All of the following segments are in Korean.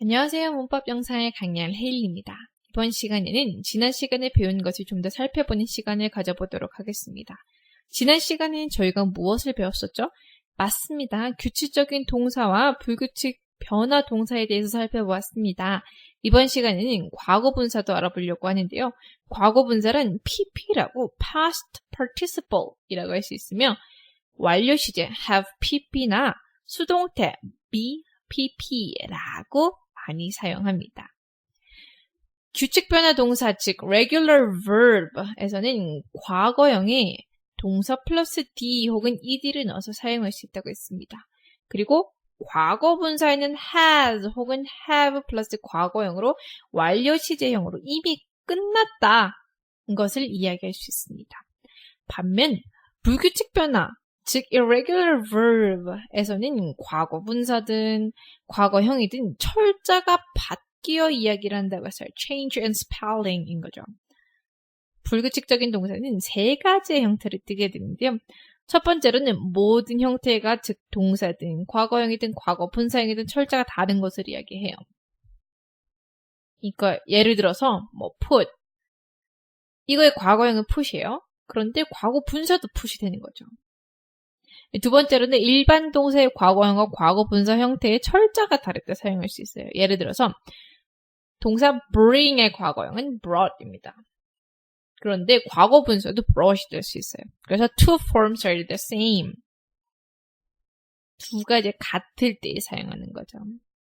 안녕하세요. 문법 영상의 강연 헤일리입니다. 이번 시간에는 지난 시간에 배운 것을 좀 더 살펴보는 시간을 가져보도록 하겠습니다. 지난 시간엔 저희가 무엇을 배웠었죠? 맞습니다. 규칙적인 동사와 불규칙 변화 동사에 대해서 살펴보았습니다. 이번 시간에는 과거 분사도 알아보려고 하는데요. 과거 분사는 pp라고 past participle 이라고 할 수 있으며 완료 시제 have pp나 수동태 be pp라고 많이 사용합니다. 규칙 변화 동사, 즉 regular verb에서는 과거형에 동사 플러스 d 혹은 ed를 넣어서 사용할 수 있다고 했습니다. 그리고 과거 분사에는 has 혹은 have 플러스 과거형으로 완료 시제형으로 이미 끝났다 것을 이야기할 수 있습니다. 반면 불규칙 변화, 즉 irregular verb에서는 과거 분사든 과거형이든 철자가 바뀌어 이야기를 한다고 해서 change and spelling인 거죠. 불규칙적인 동사는 세 가지의 형태를 띠게 되는데요. 첫 번째로는 모든 형태가 즉 동사든 과거형이든 과거 분사형이든 철자가 다른 것을 이야기해요. 그러니까 예를 들어서 put 이거의 과거형은 put이에요. 그런데 과거 분사도 put이 되는 거죠. 두 번째로는 일반 동사의 과거형과 과거 분사 형태의 철자가 다를 때 사용할 수 있어요. 예를 들어서 동사 bring의 과거형은 brought,입니다. 그런데 과거 분사도 brought이 될 수 있어요. 그래서 two forms are the same. 두 가지 같을 때 사용하는 거죠.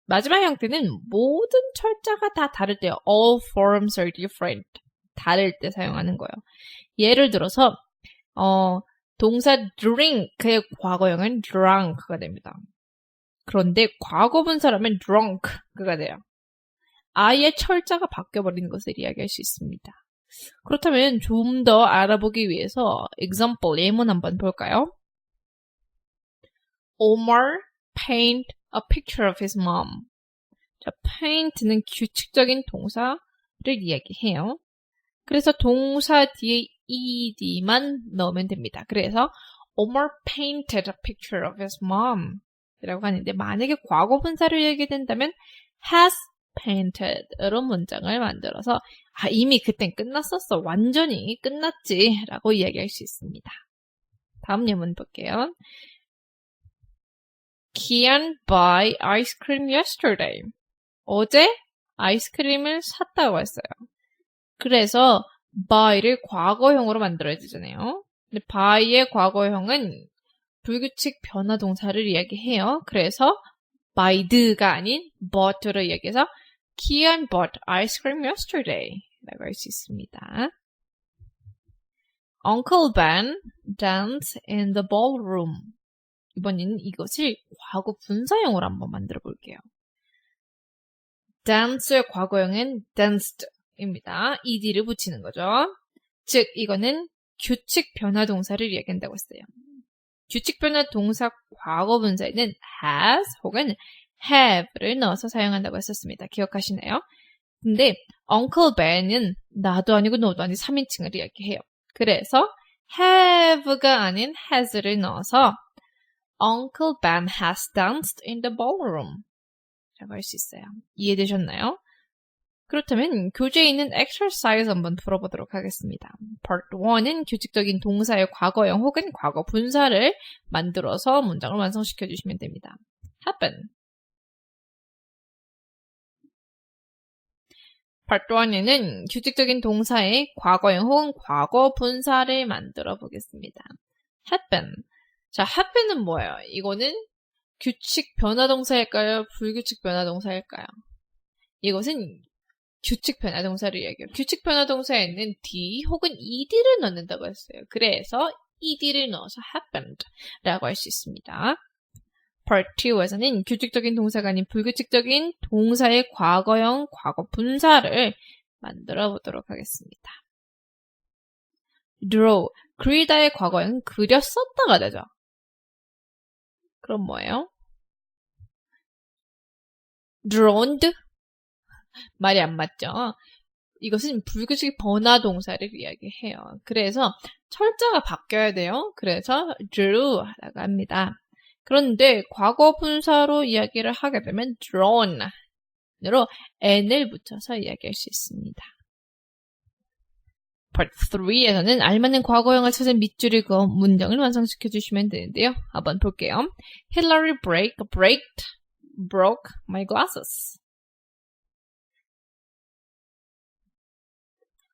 마지막 형태는 모든 철자가 다 다를 때요. All forms are different. 다를 때 사용하는 거예요. 예를 들어서 동사 drink의 과거형은 drunk가 됩니다. 그런데 과거 분사라면 drunk가 돼요. 아예 철자가 바뀌어버리는 것을 이야기할 수 있습니다. 그렇다면 좀 더 알아보기 위해서 example 예문 한번 볼까요? Omar paint a picture of his mom. 자, paint는 규칙적인 동사를 이야기해요. 그래서 동사 뒤에 ed만 넣으면 됩니다. 그래서 Omar painted a picture of his mom 이라고 하는데 만약에 과거 분사를 얘기된다면 has painted으로 문장을 만들어서 이미 그땐 끝났었어. 완전히 끝났지 라고 이야기할 수 있습니다. 다음 예문 볼게요. Kian buy ice cream yesterday. 어제 아이스크림을 샀다고 했어요. 그래서 buy를 과거형으로 만들어야 되잖아요. 근데 buy의 과거형은 불규칙 변화 동사를 이야기해요. 그래서 buyed가 아닌 bought로 이야기해서 Kian bought ice cream yesterday 라고 할 수 있습니다. Uncle Ben danced in the ballroom. 이번에는 이것을 과거 분사형으로 한번 만들어 볼게요. dance의 과거형은 danced입니다. ed를 붙이는 거죠. 즉 이거는 규칙 변화 동사를 이야기한다고 했어요. 규칙 변화 동사 과거 분사에는 has 혹은 have를 넣어서 사용한다고 했었습니다. 기억하시나요? 근데 Uncle Ben은 나도 아니고 너도 아닌 3인칭을 이야기해요. 그래서 have가 아닌 has를 넣어서 Uncle Ben has danced in the ballroom 라고 할 수 있어요. 이해되셨나요? 그렇다면 교재에 있는 exercise 한번 풀어보도록 하겠습니다. Part 1은 규칙적인 동사의 과거형 혹은 과거 분사를 만들어서 문장을 완성시켜 주시면 됩니다. happen. Part 1에는 규칙적인 동사의 과거형 혹은 과거 분사를 만들어 보겠습니다. happen. 자, happen은 뭐예요? 이거는 규칙 변화 동사일까요? 불규칙 변화 동사일까요? 이것은 규칙 변화 동사를 이야기해요. 규칙 변화 동사에는 d 혹은 ed를 넣는다고 했어요. 그래서 ed를 넣어서 happened 라고 할 수 있습니다. Part 2에서는 규칙적인 동사가 아닌 불규칙적인 동사의 과거형, 과거 분사를 만들어 보도록 하겠습니다. draw, 그리다의 과거형은 그렸었다가 되죠. 그럼 뭐예요? drawned? 말이 안 맞죠? 이것은 불규칙 변화 동사를 이야기해요. 그래서 철자가 바뀌어야 돼요. 그래서 drew라고 합니다. 그런데 과거 분사로 이야기를 하게 되면 drawn 으로 n을 붙여서 이야기할 수 있습니다. Part 3에서는 알맞는 과거형을 찾은 밑줄을 그어 문장을 완성시켜 주시면 되는데요. 한번 볼게요. Hillary broke my glasses.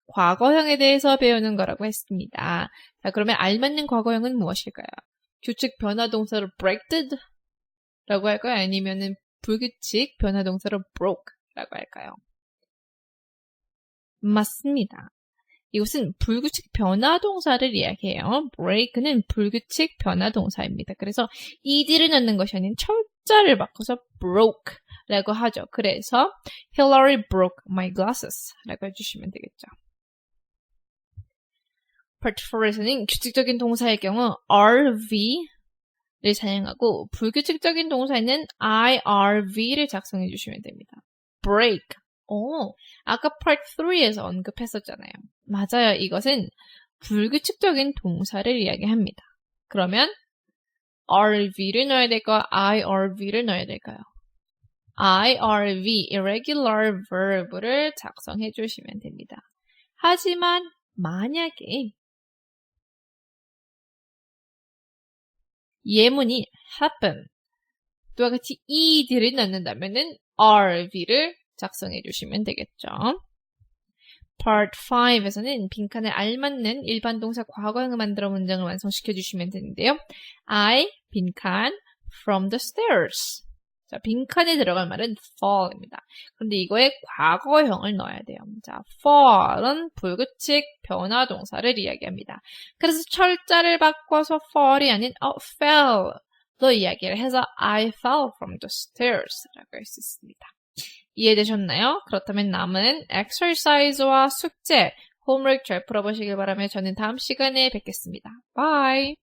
과거형에 대해서 배우는 거라고 했습니다. 자, 그러면 알맞는 과거형은 무엇일까요? 규칙 변화동사로 breaked 라고 할까요? 아니면은 불규칙 변화동사로 broke 라고 할까요? 맞습니다. 이것은 불규칙 변화동사를 이야기해요. break는 불규칙 변화동사입니다. 그래서 ed를 넣는 것이 아닌 철자를 바꿔서 broke 라고 하죠. 그래서 Hillary broke my glasses 라고 해주시면 되겠죠. Part 4에서는 규칙적인 동사의 경우 RV를 사용하고 불규칙적인 동사에는 IRV를 작성해 주시면 됩니다. break. 아까 Part 3에서 언급했었잖아요. 맞아요. 이것은 불규칙적인 동사를 이야기합니다. 그러면 RV를 넣어야 될까요? IRV를 넣어야 될까요? IRV, irregular verb를 작성해 주시면 됩니다. 하지만 만약에 예문이 happen 또와 같이 ed를 넣는다면은 RV를 작성해 주시면 되겠죠. Part 5에서는 빈칸에 알맞는 일반 동사 과거형을 만들어 문장을 완성시켜 주시면 되는데요. I 빈칸 from the stairs. 자, 빈칸에 들어갈 말은 fall입니다. 그런데 이거에 과거형을 넣어야 돼요. 자, fall은 불규칙 변화 동사를 이야기합니다. 그래서 철자를 바꿔서 fall이 아닌 fell로 이야기를 해서 I fell from the stairs 라고 할 수 있습니다. 이해되셨나요? 그렇다면 남은 exercise와 숙제, homework 잘 풀어보시길 바라며 저는 다음 시간에 뵙겠습니다. Bye!